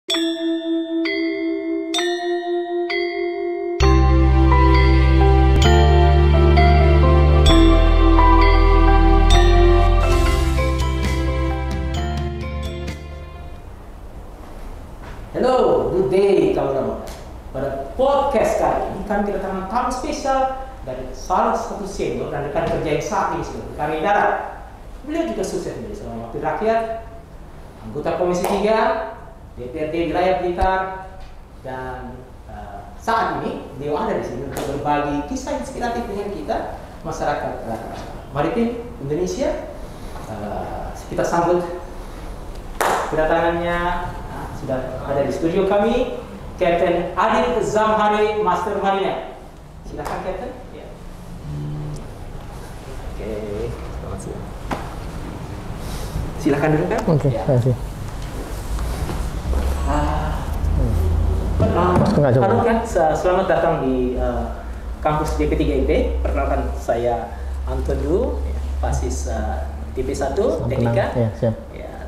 Hello, good day kawan-kawan. Pada podcast kali ini kami kedatangan tamu spesial dari salah satu senior dan rekan kerja yang saat ini sedang berkarya darat. Beliau juga sukses menjadi seorang wakil rakyat, anggota Komisi 3, DPRD Wilayah Blitar, dan saat ini beliau ada di sini untuk berbagi kisah inspiratif dengan kita, masyarakat maritim Indonesia. Kita sambut kedatangannya. Sudah ada di studio kami, Kapten Adib Zamhari, Master Mariner. Silakan Kapten. Ya. Oke, selamat siang. Silakan dulu kan. Oke, terima kasih. Halo kan, selamat datang di kampus DP3IP. Perkenalkan saya Antonio, Pasis DP1 Teknika. Ya, siap.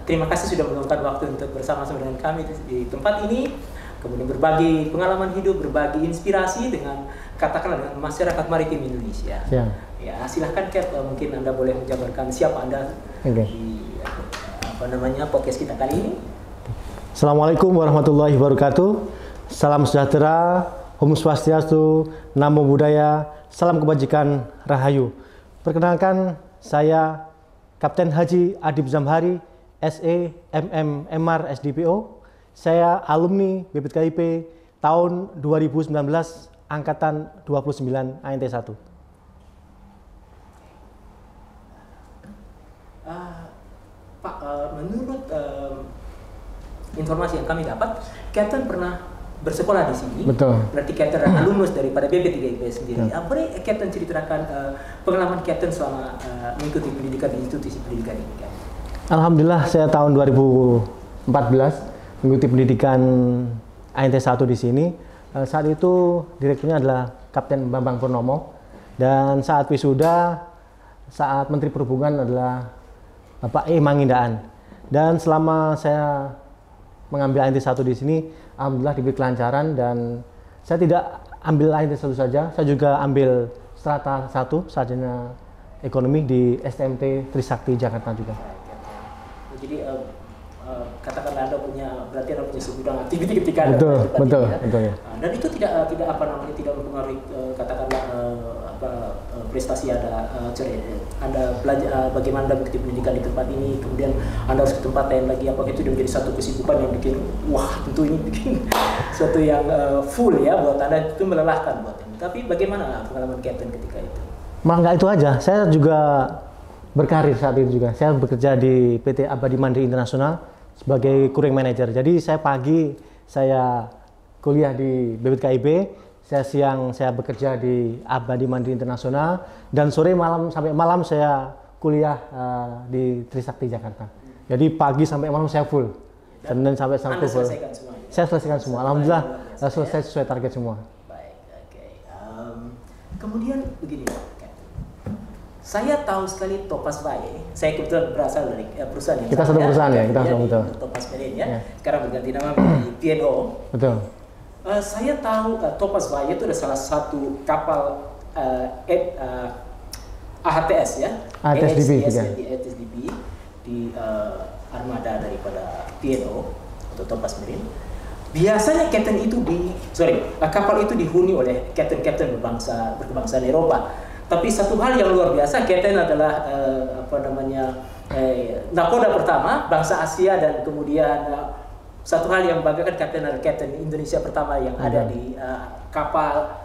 Terima kasih sudah meluangkan waktu untuk bersama-sama dengan kami di tempat ini, kemudian berbagi pengalaman hidup, berbagi inspirasi dengan katakanlah dengan masyarakat maritim Indonesia. Ya, ya silahkan Cap, mungkin Anda boleh menjabarkan siapa Anda di podcast kita kali ini. Assalamualaikum warahmatullahi wabarakatuh. Salam sejahtera, Om Swastiastu, Namo Buddhaya, salam kebajikan, Rahayu. Perkenalkan, saya Kapten Haji Adib Zamhari, SE, MM, MR, SDPO. Saya alumni BPTKIP tahun 2019, angkatan 29 ANT1. Pak, menurut informasi yang kami dapat, Kapten pernah bersekolah di sini. Betul. Berarti Kapten alumnus daripada BPTKIP sendiri. Boleh Kapten ceritakan pengalaman Kapten selama mengikuti pendidikan di institusi pendidikan ini, Kapten? Alhamdulillah, saya tahun 2014 mengikuti pendidikan ANT1 di sini. Saat itu direkturnya adalah Kapten Bambang Purnomo, dan saat wisuda, saat Menteri Perhubungan adalah Bapak E. Mangindaan. Dan selama saya mengambil ANT1 di sini, alhamdulillah diberi kelancaran, dan saya tidak ambil ANT1 saja, saya juga ambil strata 1, sarjana ekonomi di STMT Trisakti Jakarta juga. Jadi katakanlah berarti Anda punya segudang aktiviti ketika betul ya. Dan itu tidak mempengaruhi katakanlah prestasi Anda belajar bagaimana Anda mengikuti pendidikan di tempat ini, kemudian Anda harus ke tempat lain lagi, apakah itu menjadi satu kesibukan yang bikin tentu ini bikin suatu yang full ya buat Anda, itu melelahkan buat Anda. Tapi bagaimana pengalaman Kapten ketika itu? Nggak itu aja, saya juga berkarir saat itu juga. Saya bekerja di PT Abadi Mandiri Internasional sebagai crewing manager. Jadi saya pagi saya kuliah di BPTKIP, saya siang saya bekerja di Abadi Mandiri Internasional, dan sore sampai malam saya kuliah di Trisakti Jakarta. Jadi pagi sampai malam saya full. Dan sampai full. Saya selesaikan semua. Alhamdulillah selesai sesuai target semua. Baik, oke. Kemudian begini, saya tahu sekali Topaz Baye. Saya kebetulan berasal dari perusahaan yang kita satu perusahaan ya, kita sama betul. Topaz Baye ya. Sekarang berganti nama menjadi PNO. Betul. Saya tahu Topaz Baye itu adalah salah satu kapal AHTS ya. AHTSDP di armada daripada PNO atau Topaz Marine. Biasanya kapal itu dihuni oleh kapten-kapten berkebangsaan Eropa. Tapi satu hal yang luar biasa, Kapten adalah nakoda pertama bangsa Asia, dan kemudian satu hal yang membanggakan, Kapten adalah Kapten Indonesia pertama yang ada di kapal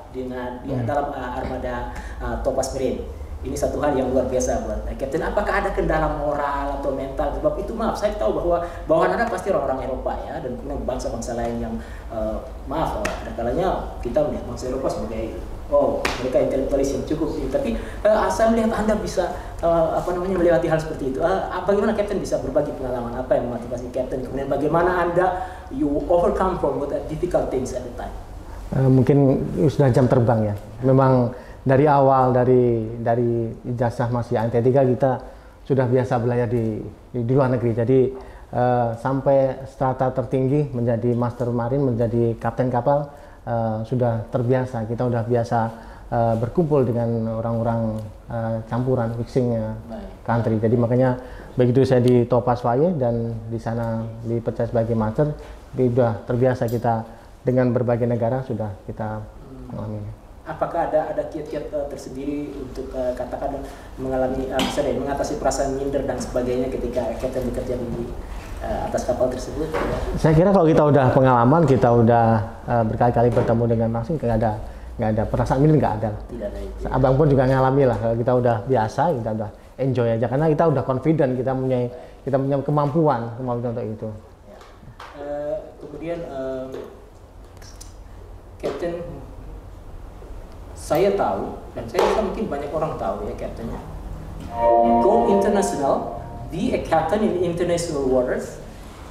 dalam armada Topaz Marine. Ini satu hal yang luar biasa buat Kapten. Apakah ada kendala moral atau mental? Sebab itu saya tahu bahwa bawahan Anda pasti orang-orang Eropa ya, dan kemudian bangsa-bangsa lain yang ada kalanya kita melihat bangsa Eropa sebagai mereka intelektualis yang cukup, tapi saya melihat Anda bisa melewati hal seperti itu. Bagaimana Kapten bisa berbagi pengalaman, apa yang memotivasi Kapten, kemudian bagaimana Anda overcome from what difficult things at the time? Mungkin sudah jam terbang ya. Memang dari awal dari ijazah masih ANT3 kita sudah biasa belajar di luar negeri. Jadi sampai strata tertinggi menjadi master marine, menjadi kapten kapal, sudah terbiasa. Kita udah biasa berkumpul dengan orang-orang campuran mixing country. Jadi makanya begitu saya di Topaz Valle dan di sana dipercaya sebagai master, sudah terbiasa kita dengan berbagai negara sudah kita mengalami. Apakah ada kiat-kiat tersendiri untuk katakan mengalami misalnya mengatasi perasaan minder dan sebagainya ketika kapten bekerja di atas kapal tersebut? Saya kira kalau kita udah pengalaman, kita udah berkali-kali bertemu dengan langsung, nggak ada perasaan minder, nggak ada. Tidak ada itu. Abang pun juga ngalami lah. Kalau kita udah biasa, kita udah enjoy aja karena kita udah confident, kita punya kemampuan untuk itu. Ya. Kemudian Kapten, saya tahu dan saya rasa mungkin banyak orang tahu ya kaptennya. Go international, be a captain in international waters,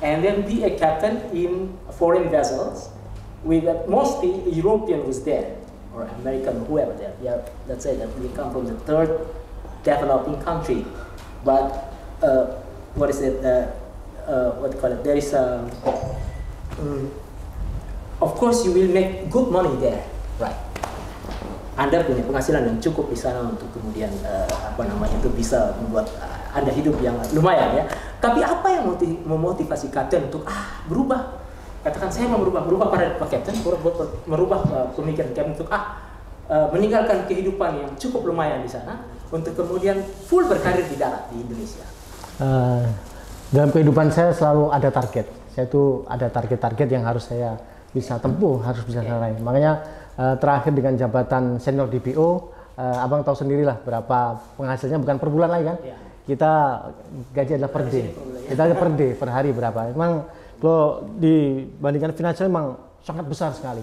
and then be a captain in foreign vessels with mostly European was there or American, whoever there. Yeah, let's say that we come from the third developing country, but what is it? What do you call it? There is of course you will make good money there, right? Anda punya penghasilan yang cukup di sana untuk kemudian itu bisa membuat Anda hidup yang lumayan ya. Tapi apa yang memotivasi kapten untuk berubah? Katakan saya mau berubah pada kapten, merubah pemikiran kapten untuk meninggalkan kehidupan yang cukup lumayan di sana untuk kemudian full berkarir di darat di Indonesia. Dalam kehidupan saya selalu ada target. Saya itu ada target-target yang harus saya bisa tempuh, harus bisa raih. Makanya terakhir dengan jabatan senior DPO, abang tahu sendirilah berapa penghasilannya, bukan per bulan lagi kan? Ya. Kita gaji adalah per day. Kita per day, per hari berapa? Memang kalau dibandingkan finansial memang sangat besar sekali.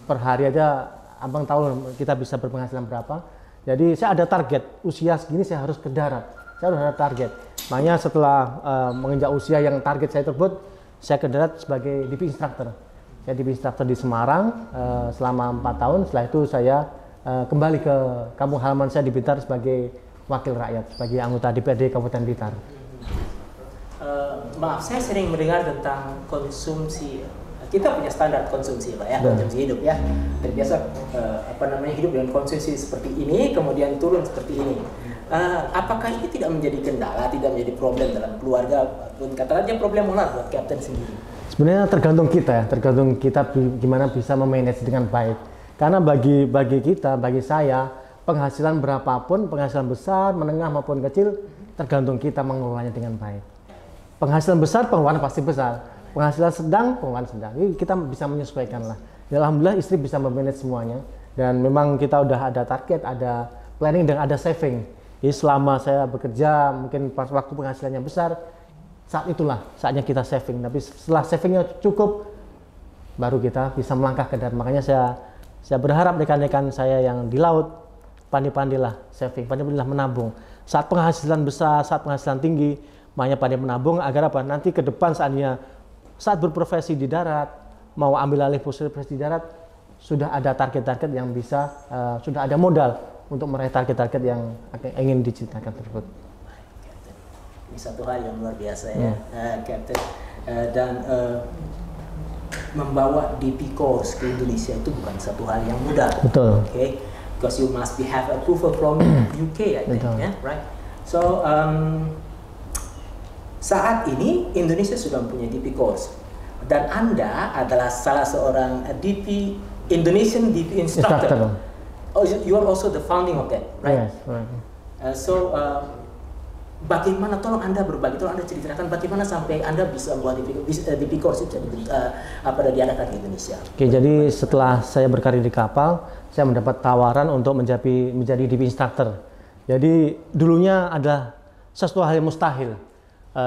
Per hari aja abang tahu kita bisa berpenghasilan berapa. Jadi saya ada target, usia segini saya harus ke darat. Saya harus ada target. Makanya setelah menginjak usia yang target saya tersebut, saya ke darat sebagai DP instructor. Saya DP instructor di Semarang selama 4 tahun. Setelah itu saya kembali ke kampung halaman saya di Blitar sebagai wakil rakyat, sebagai anggota DPRD Kabupaten Blitar. Maaf, saya sering mendengar tentang konsumsi. Kita punya standar konsumsi, Pak ya, konsumsi hidup ya. Terbiasa hidup dengan konsumsi seperti ini, kemudian turun seperti ini. Apakah ini tidak menjadi kendala, tidak menjadi problem dalam keluarga, katakannya problem moral buat kapten sendiri? Sebenarnya tergantung kita gimana bisa memanage dengan baik. Karena bagi kita, bagi saya, penghasilan berapapun, penghasilan besar, menengah maupun kecil, tergantung kita mengelolanya dengan baik. Penghasilan besar, pengeluaran pasti besar. Penghasilan sedang, pengeluaran sedang. Jadi kita bisa menyesuaikan lah. Alhamdulillah istri bisa memanage semuanya. Dan memang kita udah ada target, ada planning dan ada saving. Jadi selama saya bekerja, mungkin pas waktu penghasilannya besar, saat itulah saatnya kita saving. Tapi setelah savingnya cukup, baru kita bisa melangkah ke darat. Makanya saya berharap rekan-rekan saya yang di laut pandai-pandailah saving, pandai-pandailah menabung. Saat penghasilan besar, saat penghasilan tinggi, makanya pandai menabung agar apa? Nanti ke depan saat berprofesi di darat, mau ambil alih profesi di darat, sudah ada target-target yang bisa, sudah ada modal untuk meraih target-target yang ingin diciptakan tersebut. Ini satu hal yang luar biasa ya, Kapten. Dan membawa DP course ke Indonesia itu bukan satu hal yang mudah. Betul. Okay, because you must have approval from UK, I think, yeah, right? So saat ini Indonesia sudah mempunyai DP course dan Anda adalah salah seorang DP Indonesian DP instructor. Oh, you are also the founding of that, right? Yes, right. Bagaimana, tolong Anda berbagi, tolong Anda ceritakan bagaimana sampai Anda bisa membuat DP course itu diadakan di Indonesia. Oke, jadi setelah saya berkarir di kapal, saya mendapat tawaran untuk menjadi DP instructor. Jadi dulunya adalah sesuatu hal yang mustahil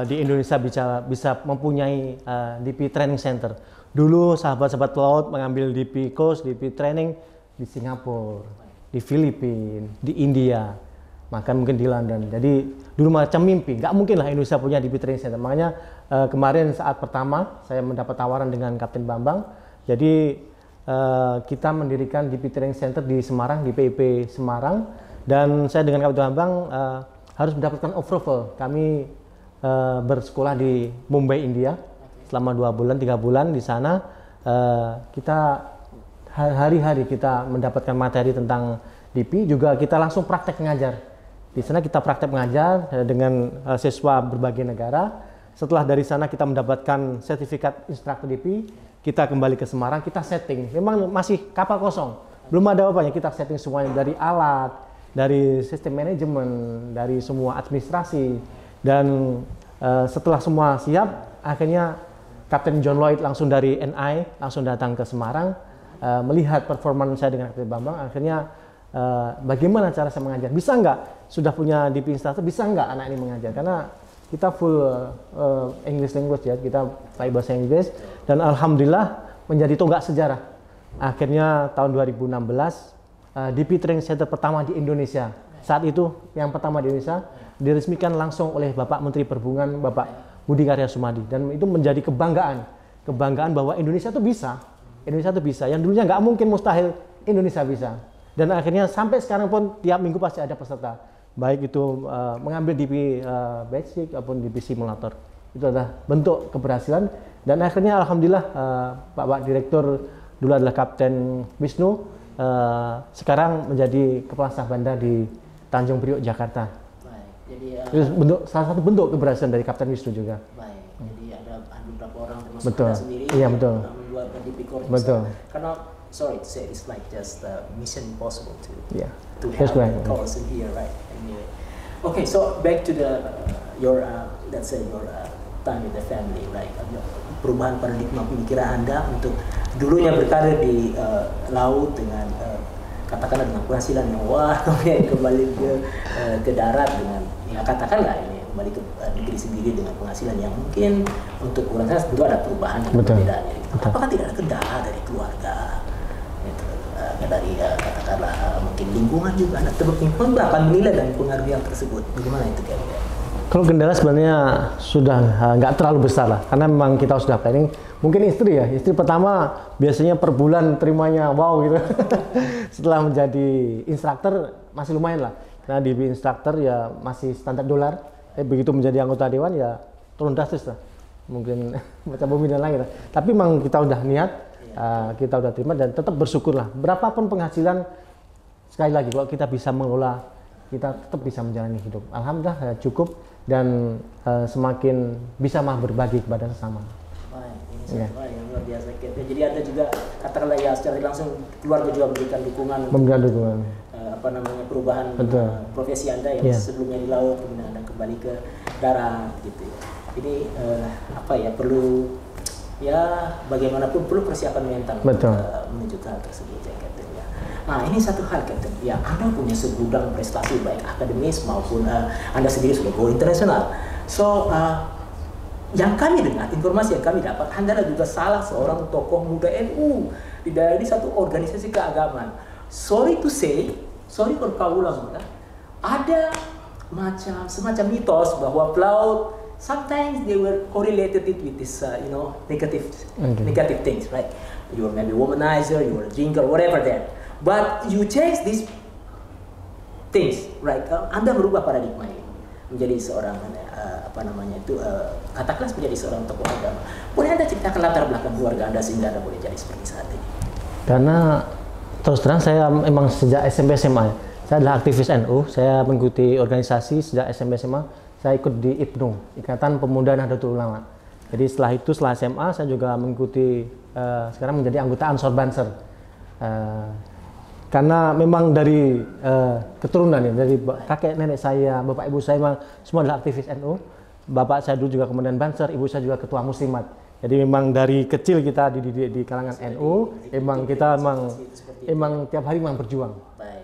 di Indonesia bisa mempunyai DP training center. Dulu sahabat-sahabat pelaut mengambil DP course, DP training di Singapura, di Filipina, di India, bahkan mungkin di London. Jadi dulu macam mimpi, nggak mungkin lah Indonesia punya DP training center. Makanya kemarin saat pertama saya mendapat tawaran dengan Kapten Bambang, jadi kita mendirikan DP training center di Semarang, di PIP Semarang, dan saya dengan Kapten Bambang harus mendapatkan approval. Kami bersekolah di Mumbai, India selama 2 bulan, 3 bulan di sana. Kita hari-hari kita mendapatkan materi tentang DP, juga kita langsung praktek mengajar. Di sana kita praktek mengajar dengan siswa berbagai negara. Setelah dari sana kita mendapatkan sertifikat instruktur DP, kita kembali ke Semarang, kita setting. Memang masih kapal kosong, belum ada apa-apanya, kita setting semuanya dari alat, dari sistem manajemen, dari semua administrasi. Dan setelah semua siap, akhirnya Kapten John Lloyd langsung dari NI langsung datang ke Semarang, melihat performa saya dengan Kapten Bambang. Akhirnya bagaimana cara saya mengajar, bisa nggak, sudah punya DP instructor, bisa nggak anak ini mengajar, karena kita full English language ya, kita pakai bahasa Inggris, dan alhamdulillah menjadi tonggak sejarah. Akhirnya tahun 2016 DP Training Center pertama di Indonesia, saat itu yang pertama di Indonesia, diresmikan langsung oleh Bapak Menteri Perhubungan, Bapak Budi Karya Sumadi, dan itu menjadi kebanggaan bahwa Indonesia itu bisa, yang dulunya nggak mungkin, mustahil, Indonesia bisa. Dan akhirnya sampai sekarang pun tiap minggu pasti ada peserta, baik itu mengambil DP basic ataupun DP simulator. Itu adalah bentuk keberhasilan. Dan akhirnya alhamdulillah Pak Direktur dulu adalah Kapten Wisnu, sekarang menjadi Kepala Staf Bandar di Tanjung Priok, Jakarta. Baik. Jadi salah satu bentuk keberhasilan dari Kapten Wisnu juga. Baik. Jadi ada beberapa orang termasuk Betul. Anda sendiri, Iya, betul. membuat DP Corps. Betul. Karena sorry to say, it's like just mission impossible to That's have right. course in here, right? Anyway. Okay, so back to your let's say your time with the family, right? Perubahan paradigma pemikiran Anda untuk dulunya berkarir di laut dengan katakanlah dengan penghasilan yang wah, kemudian kembali ke darat dengan ya katakanlah ini kembali ke negeri sendiri dengan penghasilan yang mungkin untuk orang sana tentu ada perubahan dan perbedaannya. Apakah tidak ada kendala dari keluarga? Dari katakanlah mungkin lingkungan juga, anak lingkungan akan menilai dan pengaruh yang tersebut. Bagaimana itu kira-kira? Kalau kendala sebenarnya sudah nggak terlalu besar lah, karena memang kita sudah planning. Mungkin istri pertama biasanya per bulan terimanya wow gitu. Setelah menjadi instruktur masih lumayan lah, nah di instruktur ya masih standar dolar. Begitu menjadi anggota dewan ya turun drastis lah, mungkin macam bumi dan langit lah. Tapi memang kita udah niat, kita udah terima dan tetap bersyukurlah. Berapapun penghasilan, sekali lagi kalau kita bisa mengelola, kita tetap bisa menjalani hidup. Alhamdulillah cukup dan semakin bisa berbagi kepada sesama. Baik, ini satu hal yang luar biasa. Jadi ada juga katakanlah ya secara langsung keluarga juga memberikan dukungan. Perubahan profesi Anda yang sebelumnya di laut kemudian Anda kembali ke darat gitu. Ini perlu ya bagaimanapun perlu persiapan mental menuju ke hal tersebut ya Kapten ya. Nah ini satu hal Kapten ya, Anda punya segudang prestasi baik akademis maupun Anda sendiri sudah go internasional. So yang kami dengar, informasi yang kami dapat, Anda juga salah seorang tokoh muda NU di daerah ini satu organisasi keagamaan. Sorry to say, sorry kalau kau ulang ada semacam mitos bahwa pelaut sometimes they were correlated it with this negative things, right? You were maybe womanizer, you were a drinker, whatever that. But you change these things, right? Anda merubah paradigma ini menjadi seorang katakanlah menjadi seorang tokoh agama. Boleh Anda ceritakan latar belakang keluarga Anda sehingga Anda boleh jadi seperti saat ini? Karena terus terang saya memang sejak SMP SMA saya adalah aktivis NU. Saya mengikuti organisasi sejak SMP SMA. Saya ikut di IPNU, Ikatan Pemuda Nahdlatul Ulama. Jadi setelah SMA saya juga mengikuti sekarang menjadi anggota Ansor Banser. Karena memang dari keturunan ya, dari kakek nenek saya, bapak ibu saya memang semua adalah aktivis NU. Bapak saya dulu juga Komandan Banser, ibu saya juga ketua Muslimat. Jadi memang dari kecil kita dididik di kalangan NU. Memang kita memang tiap hari memang berjuang.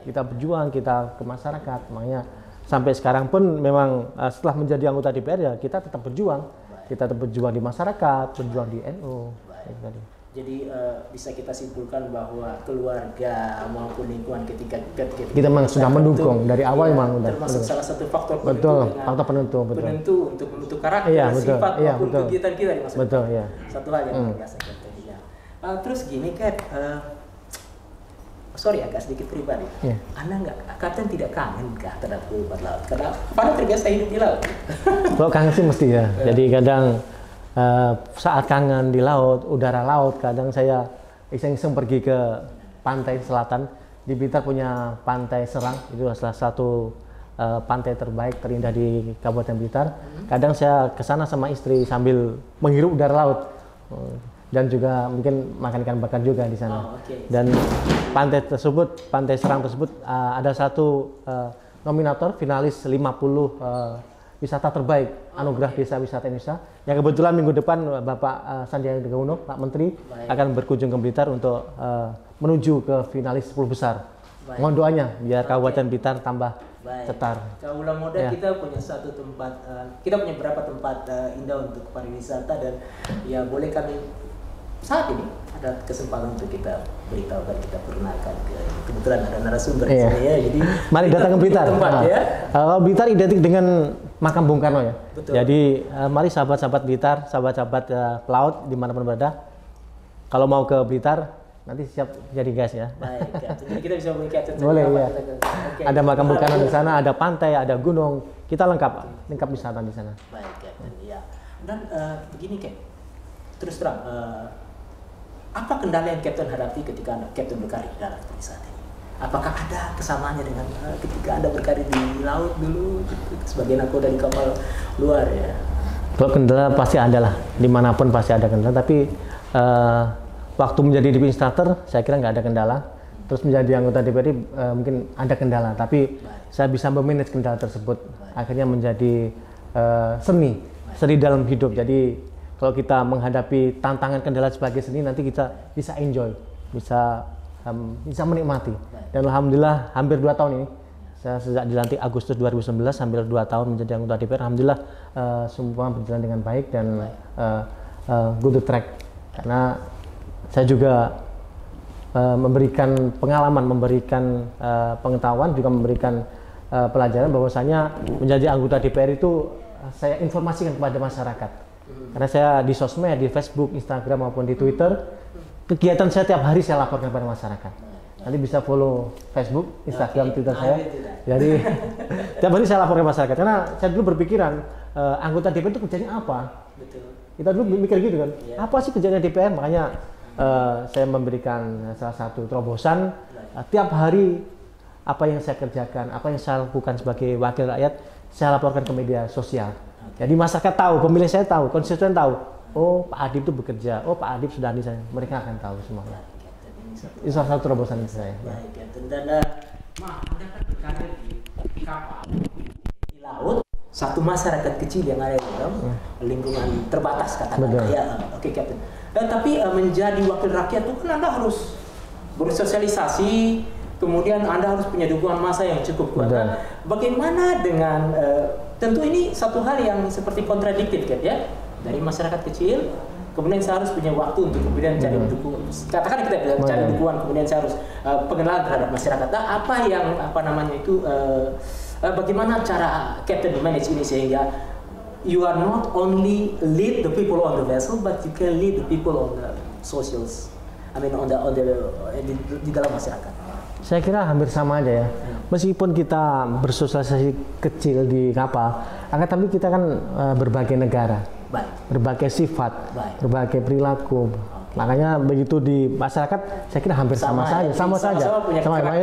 Kita berjuang, kita ke masyarakat. Makanya sampai sekarang pun memang setelah menjadi anggota DPR ya kita tetap berjuang. Kita tetap berjuang di masyarakat, berjuang di NU. Jadi bisa kita simpulkan bahwa keluarga maupun lingkungan ketika kita memang sudah mendukung dari awal memang termasuk salah satu faktor faktor penentu untuk membentuk karakter, sifat maupun kegiatan kita di masa depan. Satu hal yang luar biasa. Terus gini Kat, sorry agak sedikit pribadi. Iya. Anda Kapten tidak kangen kah terhadap kehidupan laut? Karena pada terbiasa hidup di laut. Kalau kangen sih mesti ya. Jadi kadang saat kangen di laut, udara laut, kadang saya iseng-iseng pergi ke pantai selatan. Di Blitar punya Pantai Serang, itu salah satu pantai terbaik, terindah di Kabupaten Blitar. Kadang saya ke sana sama istri sambil menghirup udara laut. Dan juga mungkin makan ikan bakar juga di sana. Dan pantai tersebut, Pantai Serang tersebut ada satu nominator finalis 50 wisata terbaik Anugerah Desa Wisata Indonesia. Yang kebetulan minggu depan Bapak Sandiaga Uno, Pak Menteri, akan berkunjung ke Blitar untuk menuju ke finalis 10 besar. Mohon doanya biar Kabupaten Blitar tambah cetar. Kaulah Muda kita punya satu tempat, kita punya beberapa tempat indah untuk pariwisata, dan ya boleh kami saat ini ada kesempatan untuk kita beritahu dan kita perkenalkan kebetulan ada narasumber di sini ya. Jadi mari datang ke Blitar. Tempat, ya. Kalau Blitar identik dengan makam Bung Karno ya. Betul. Jadi mari sahabat-sahabat Blitar, sahabat-sahabat pelaut dimanapun berada, kalau mau ke Blitar nanti siap jadi gas ya. Baik, jadi kita bisa beli Captain. Boleh ya. Ada makam Bung Karno di sana, ada pantai, ada gunung, kita lengkap wisata di sana. Baik, Captain. Ya. Dan begini, Cap. Terus terang, apa kendala yang Captain hadapi ketika Captain berkarir di darat seperti saat ini? Apakah ada kesamaannya dengan ketika Anda berkarir di laut dulu, sebagai nakoda di kapal luar ya? Kalau kendala pasti ada lah, dimanapun pasti ada kendala. Tapi waktu menjadi DP Instructor, saya kira nggak ada kendala. Terus menjadi anggota DPRD mungkin ada kendala, tapi saya bisa memanage kendala tersebut. Akhirnya menjadi seni dalam hidup. Jadi kalau kita menghadapi tantangan kendala sebagai seni, nanti kita bisa enjoy, bisa menikmati. Dan alhamdulillah hampir 2 tahun ini, saya sejak dilantik Agustus 2019, hampir 2 tahun menjadi anggota DPR, alhamdulillah semua berjalan dengan baik dan good to track. Karena saya juga memberikan pengalaman, memberikan pengetahuan, juga memberikan pelajaran bahwasanya menjadi anggota DPR itu saya informasikan kepada masyarakat. Karena saya di sosmed, di Facebook, Instagram maupun di Twitter, kegiatan saya tiap hari saya laporkan kepada masyarakat. Nanti bisa follow Facebook, Instagram, Twitter saya. Jadi tiap hari saya laporkan ke masyarakat. Karena saya dulu berpikiran anggota DPR itu kerjanya apa? Kita dulu mikir gitu kan, apa sih kerjanya DPR? Makanya saya memberikan salah satu terobosan tiap hari apa yang saya kerjakan, apa yang saya lakukan sebagai wakil rakyat, saya laporkan ke media sosial. Jadi masyarakat tahu, pemilih saya tahu, konstituen tahu. Oh, Pak Adib itu bekerja. Oh, Pak Adib sudah di sana. Mereka akan tahu semuanya. Itu salah satu terobosan saya. Baik, dan Anda kan berkarir di kapal, di laut, satu masyarakat kecil yang ada di dalam lingkungan terbatas katakanlah. Ya, oke, Captain. Tapi menjadi wakil rakyat itu kan Anda harus bersosialisasi. Kemudian Anda harus punya dukungan massa yang cukup kuat. Nah, bagaimana dengan tentu ini satu hal yang seperti kontradiktif kan ya, dari masyarakat kecil, kemudian saya harus punya waktu untuk kemudian cari dukungan. Katakan kita bisa cari dukungan, kemudian saya harus pengenalan terhadap masyarakat. Nah, apa yang bagaimana cara Captain manage ini sehingga you are not only lead the people on the vessel, but you can lead the people on the socials. I mean di dalam masyarakat. Saya kira hampir sama aja ya. Meskipun kita bersosialisasi kecil di kapal, akan tapi kita kan berbagai negara, berbagai sifat, berbagai perilaku. Makanya begitu di masyarakat, saya kira hampir sama saja. Makanya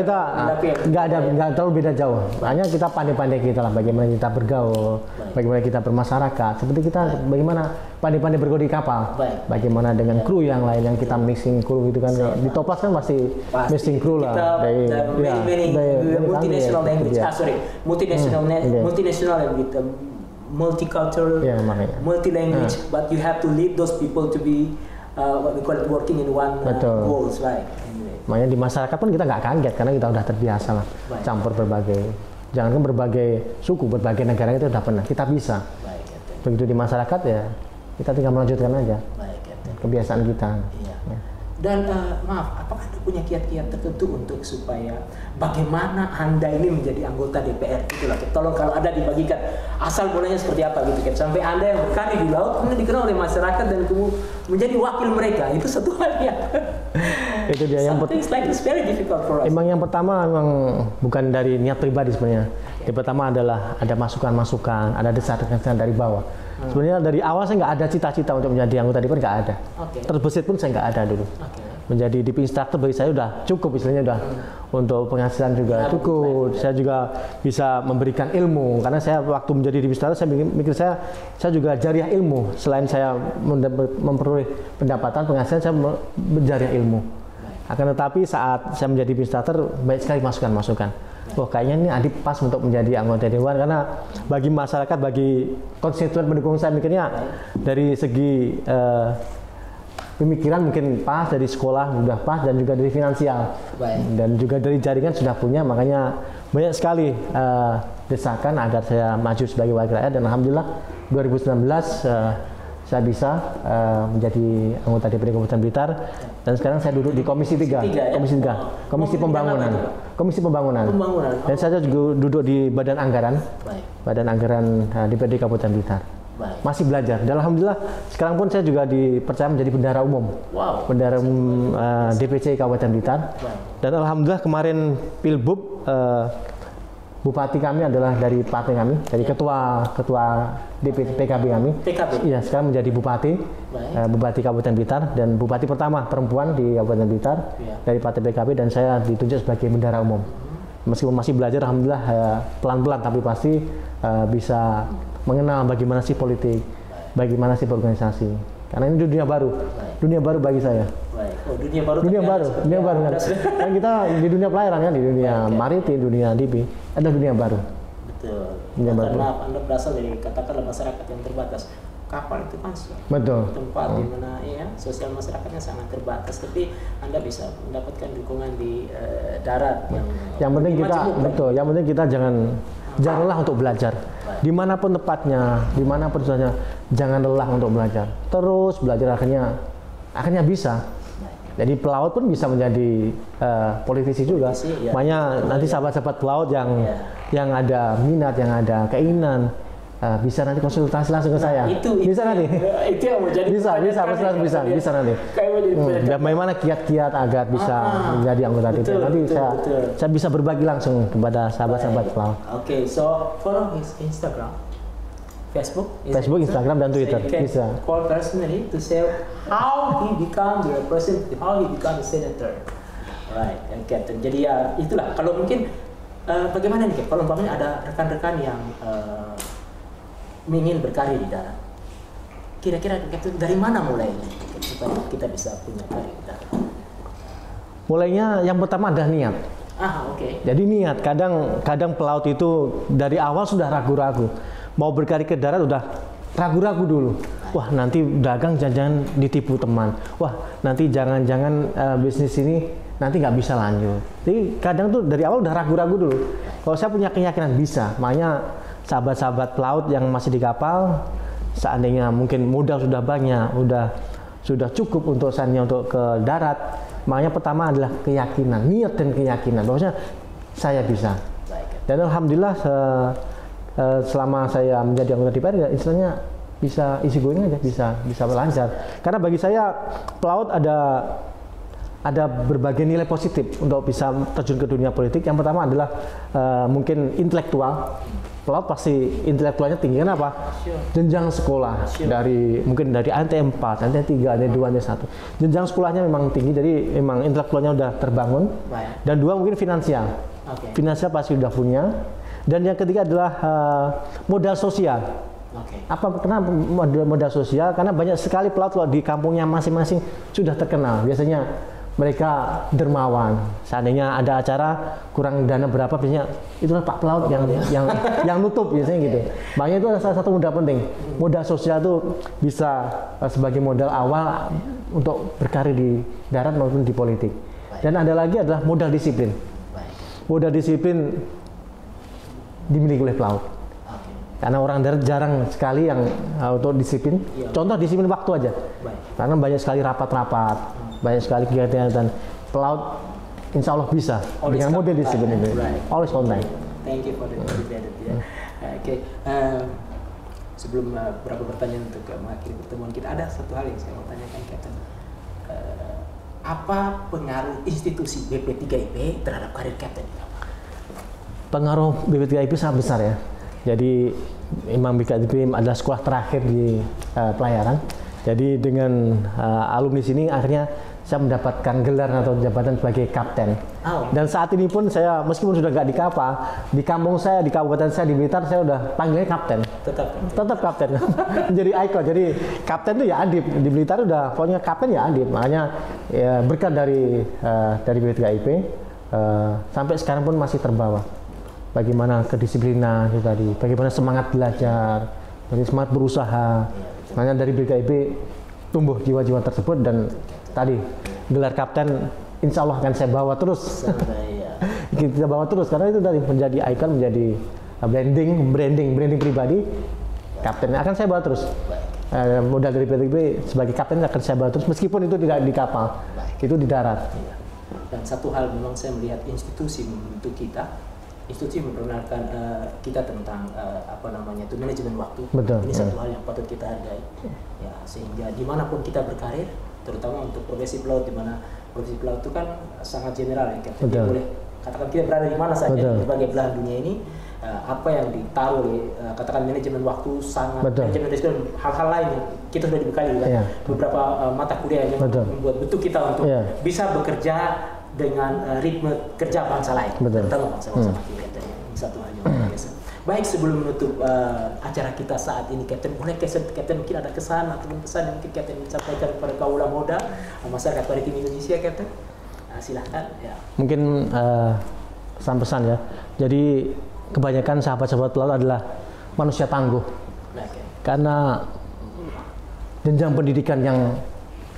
kita nggak terlalu beda jauh. Makanya kita pandai-pandai kita lah, bagaimana kita bergaul, bagaimana kita bermasyarakat. Seperti kita bagaimana pandai-pandai bergaul di kapal, bagaimana dengan kru yang lain yang kita mixing kru itu kan. Di Topaz kan pasti mixing kru lah. Multinational language, multinational and with multicultural, multi-language, but you have to lead those people to be what we call it working in one goals, right? Makanya di masyarakat pun kita nggak kaget karena kita udah terbiasa lah campur berbagai, jangankan berbagai suku, berbagai negara itu udah pernah, kita bisa. Begitu di masyarakat ya kita tinggal melanjutkan aja kebiasaan kita. Ya. Dan maaf, apakah Anda punya kiat-kiat tertentu untuk supaya bagaimana Anda ini menjadi anggota DPR? Itulah, tolong kalau ada dibagikan asal mulanya seperti apa gitu, Cap. Sampai Anda yang berkarir di laut kemudian dikenal oleh masyarakat dan kemudian menjadi wakil mereka, itu satu hal ya. Itu dia yang Some things like this very difficult for us. emang yang pertama memang bukan dari niat pribadi sebenarnya. Yang pertama adalah ada masukan-masukan, ada desakan dari bawah. Sebenarnya dari awal saya nggak ada cita-cita untuk menjadi anggota DPR, nggak ada. Terbesit pun saya nggak ada dulu. Menjadi DP instructor bagi saya udah cukup, istilahnya udah untuk penghasilan juga cukup. Saya juga bisa memberikan ilmu karena saya waktu menjadi DP instructor saya mikir saya juga jariah ilmu. Selain saya memperoleh pendapatan penghasilan, saya berjariah ilmu. Akan tetapi saat saya menjadi DP instructor banyak sekali masukan-masukan. Wah, kayaknya ini Adi pas untuk menjadi anggota dewan karena bagi masyarakat, bagi konstituen pendukung saya mikirnya dari segi pemikiran mungkin pas, dari sekolah sudah pas, dan juga dari finansial dan juga dari jaringan sudah punya, makanya banyak sekali desakan agar saya maju sebagai wakil rakyat, dan alhamdulillah 2019 saya bisa menjadi anggota DPRD Kabupaten Blitar, dan sekarang saya duduk di Komisi 3, Komisi Pembangunan. Dan saya juga duduk di Badan Anggaran, DPRD Kabupaten Blitar. Masih belajar. Dan alhamdulillah sekarang pun saya juga dipercaya menjadi bendahara umum. Bendahara umum DPC Kabupaten Blitar. Dan alhamdulillah kemarin Pilbub bupati kami adalah dari partai kami, dari ketua PKB kami. Iya, sekarang menjadi bupati, bupati Kabupaten Blitar, dan bupati pertama perempuan di Kabupaten Blitar dari partai PKB, dan saya ditunjuk sebagai bendahara umum. Meskipun masih belajar, alhamdulillah pelan-pelan tapi pasti bisa mengenal bagaimana sih politik, bagaimana sih berorganisasi. Karena ini dunia baru bagi saya. Dunia baru. Kan kita di dunia pelayaran kan, di dunia maritim, dunia DP, ada dunia baru. Betul. Karena Anda berasal dari katakanlah masyarakat yang terbatas. Kapal itu kan tempat di mana ya sosial masyarakatnya sangat terbatas, tapi Anda bisa mendapatkan dukungan di darat yang penting kita yang penting kita jangan lelah untuk belajar. Dimanapun tepatnya, dimanapun susahnya, jangan lelah untuk belajar. Terus belajar, akhirnya bisa. Jadi pelaut pun bisa menjadi politisi juga. Makanya nanti sahabat-sahabat pelaut yang ada minat, yang ada keinginan, bisa nanti konsultasi langsung ke saya. Bisa nanti. Itu yang menjadi bisa nanti. Dan bagaimana kiat-kiat agar bisa menjadi anggota DPR. Nanti saya bisa berbagi langsung kepada sahabat-sahabat pelaut. Oke, so follow his Instagram, Facebook, Instagram, dan Twitter. Bisa. Call personally to say how he become the representative, how he become the senator. Right, and Captain. Jadi ya itulah. Kalau mungkin bagaimana nih, kalau umpamanya ada rekan-rekan yang ingin berkarir di darat, kira-kira dari mana mulainya supaya kita bisa punya karir di darat? Mulainya yang pertama adalah niat. Jadi niat. Kadang pelaut itu dari awal sudah ragu-ragu. Mau berkarir ke darat udah ragu-ragu dulu. Wah, nanti dagang jangan ditipu teman. Wah, nanti jangan-jangan bisnis ini nanti nggak bisa lanjut. Jadi kadang tuh dari awal udah ragu-ragu dulu. Kalau saya punya keyakinan bisa, makanya sahabat-sahabat pelaut yang masih di kapal, seandainya mungkin modal sudah banyak, sudah cukup untuk saatnya untuk ke darat, makanya pertama adalah keyakinan, niat dan keyakinan bahwasanya saya bisa. Dan alhamdulillah selama saya menjadi anggota DPR, ya istilahnya bisa easy going aja, bisa lancar. Karena bagi saya pelaut ada berbagai nilai positif untuk bisa terjun ke dunia politik. Yang pertama adalah mungkin intelektual. Pelaut pasti intelektualnya tinggi. Kenapa? Jenjang sekolah mungkin dari ANT 4, ANT 3, ANT 2, ANT 1. Jenjang sekolahnya memang tinggi, jadi memang intelektualnya udah terbangun. Dan dua, mungkin finansial. Finansial pasti udah punya. Dan yang ketiga adalah modal sosial. Kenapa modal sosial? Karena banyak sekali pelaut kalau di kampungnya masing-masing sudah terkenal. Biasanya mereka dermawan. Seandainya ada acara kurang dana berapa, biasanya itulah Pak Pelaut yang nutup biasanya gitu. Makanya itu adalah salah satu modal penting. Modal sosial itu bisa sebagai modal awal untuk berkarir di darat maupun di politik. Dan ada lagi adalah modal disiplin. Modal disiplin dimiliki oleh pelaut. Karena orang darat jarang sekali yang untuk disiplin. Contoh disiplin waktu aja. Karena banyak sekali rapat-rapat. Banyak sekali kegiatan pelaut, insya Allah bisa dengan model disiplin ini. Always on time. Thank you for the feedback. Sebelum beberapa pertanyaan untuk mengakhiri pertemuan kita, ada satu hal yang saya mau tanyakan, Captain. apa pengaruh institusi BP3IP terhadap karir Kapten? Pengaruh BP3IP sangat besar ya. Jadi memang BP3IP adalah sekolah terakhir di pelayaran. Jadi dengan alumni sini akhirnya saya mendapatkan gelar atau jabatan sebagai kapten. Dan saat ini pun saya meskipun sudah nggak di kapal, di kampung saya, di kabupaten saya di Blitar, saya udah panggilnya kapten. Tetap kapten. Jadi ikon. Jadi kapten itu ya Adip. Di Blitar udah pokoknya kapten ya Adip. Makanya ya, berkat dari BP3IP sampai sekarang pun masih terbawa. Bagaimana kedisiplinan itu tadi, bagaimana semangat belajar, semangat berusaha. Makanya dari BP3IP tumbuh jiwa-jiwa tersebut dan tadi gelar kapten insya Allah akan saya bawa terus. Kita bawa terus karena itu dari menjadi ikon, menjadi branding pribadi. Kapten akan saya bawa terus. Modal dari BP3IP sebagai kapten akan saya bawa terus meskipun itu tidak di kapal, itu di darat. Dan satu hal memang saya melihat institusi membentuk kita, institusi memperkenalkan kita tentang itu manajemen waktu. Betul, ini satu hal yang patut kita hargai. Ya, sehingga dimanapun kita berkarir, terutama untuk profesi pelaut, di mana profesi pelaut itu kan sangat general ya, Kapten. Dia boleh katakan kita berada di mana saja di berbagai belahan dunia ini. Apa yang ditaruh katakan manajemen waktu sangat manajemen risiko, hal-hal lain yang kita sudah dibekali dengan beberapa mata kuliah yang membuat bentuk kita untuk bisa bekerja dengan ritme kerja bangsa lain, terutama bangsa-bangsa mati. Ini satu hal yang luar biasa. Baik, sebelum menutup acara kita saat ini, Kapten, boleh Kapten mungkin ada kesan ataupun pesan yang mungkin Kapten sampaikan kepada kaula muda masyarakat maritim Indonesia, Kapten? Silahkan. Ya. Mungkin pesan-pesan ya. Jadi kebanyakan sahabat-sahabat pelaut adalah manusia tangguh. Karena jenjang pendidikan yang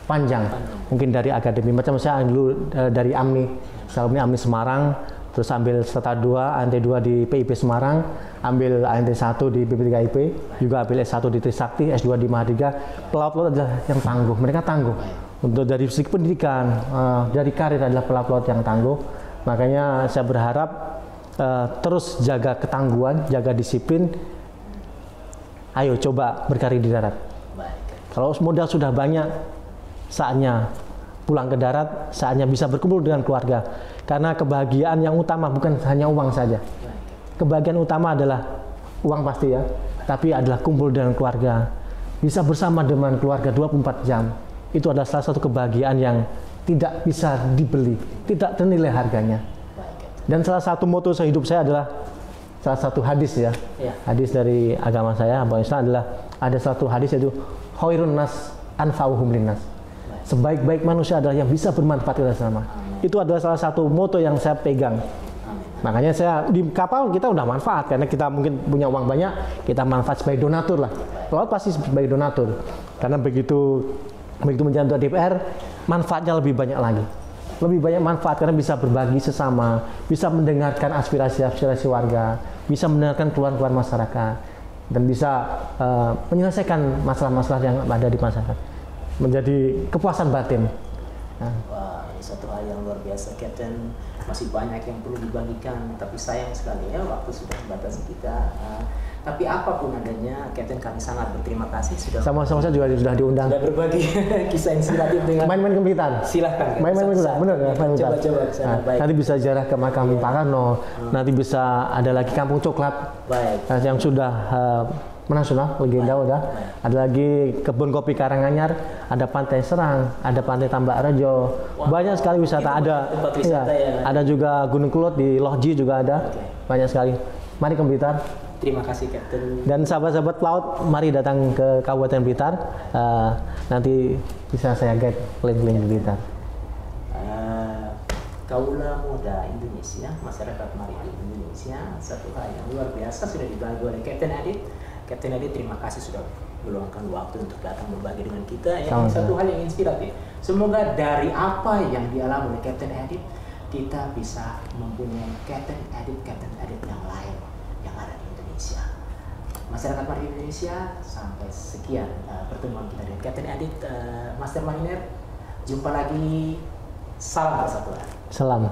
panjang. Mungkin dari akademi, macam saya dulu dari AMNI, saya AMNI Semarang, terus ambil Strata 2, ANT 2 di PIP Semarang, ambil ANT 1 di BP3IP, juga ambil S1 di Trisakti, S2 di Mahadika. Pelaut-pelaut adalah yang tangguh, mereka tangguh. Untuk dari segi pendidikan, dari karir adalah pelaut-pelaut yang tangguh. Makanya saya berharap terus jaga ketangguhan, jaga disiplin. Ayo coba berkarir di darat. Kalau modal sudah banyak, saatnya pulang ke darat, saatnya bisa berkumpul dengan keluarga. Karena kebahagiaan yang utama bukan hanya uang saja. Kebahagiaan utama adalah uang pasti ya, tapi adalah kumpul dengan keluarga. Bisa bersama dengan keluarga 24 jam. Itu adalah salah satu kebahagiaan yang tidak bisa dibeli, tidak ternilai harganya. Dan salah satu moto hidup saya adalah salah satu hadis ya. Hadis dari agama saya, agama Islam adalah ada satu hadis yaitu khairun nas anfa'uhum linnas. Sebaik-baik manusia adalah yang bisa bermanfaat kepada sesama. Itu adalah salah satu moto yang saya pegang. Makanya saya di kapal kita udah manfaat karena kita mungkin punya uang banyak, kita manfaat sebagai donatur lah. Pelaut pasti sebagai donatur. Karena begitu menjadi DPR, manfaatnya lebih banyak lagi. Lebih banyak manfaat karena bisa berbagi sesama, bisa mendengarkan aspirasi warga, bisa mendengarkan keluhan-keluhan masyarakat, dan bisa menyelesaikan masalah-masalah yang ada di masyarakat. Menjadi kepuasan batin. Wah, ini satu hal yang luar biasa, Kapten. Masih banyak yang perlu dibagikan, tapi sayang sekali ya waktu sudah membatasi kita. Tapi apapun adanya, Kapten, kami sangat berterima kasih sudah. Sama-sama saya juga sudah diundang. Sudah berbagi kisah inspiratif dengan. Main-main ke Blitar. Silahkan. Main-main ke Blitar, benar ya? Coba-coba. Nanti bisa ziarah ke makam Pak Karno. Nanti bisa ada lagi Kampung Coklat. Baik. Yang sudah nasional, legenda udah. Ada lagi kebun kopi Karanganyar, ada Pantai Serang, ada Pantai Tambak Rejo. Banyak sekali wisata. Ada juga Gunung Kelut di Lohji juga ada. Banyak sekali. Mari ke Blitar. Terima kasih, Kapten. Dan sahabat-sahabat pelaut, mari datang ke Kabupaten Blitar. Nanti bisa saya guide keliling-keliling di Blitar. Kaula muda Indonesia, masyarakat maritim Indonesia, satu hal yang luar biasa sudah dibagi oleh Kapten Adit. Kapten Adit, terima kasih sudah meluangkan waktu untuk datang berbagi dengan kita. Satu hal yang inspiratif. Semoga dari apa yang dialami oleh Kapten Adit, kita bisa mempunyai Kapten Adit yang lain yang ada di Indonesia. Masyarakat maritim Indonesia, sampai sekian pertemuan kita dengan Kapten Adit, Master Mariner. Jumpa lagi. Salam persatuan. Salam.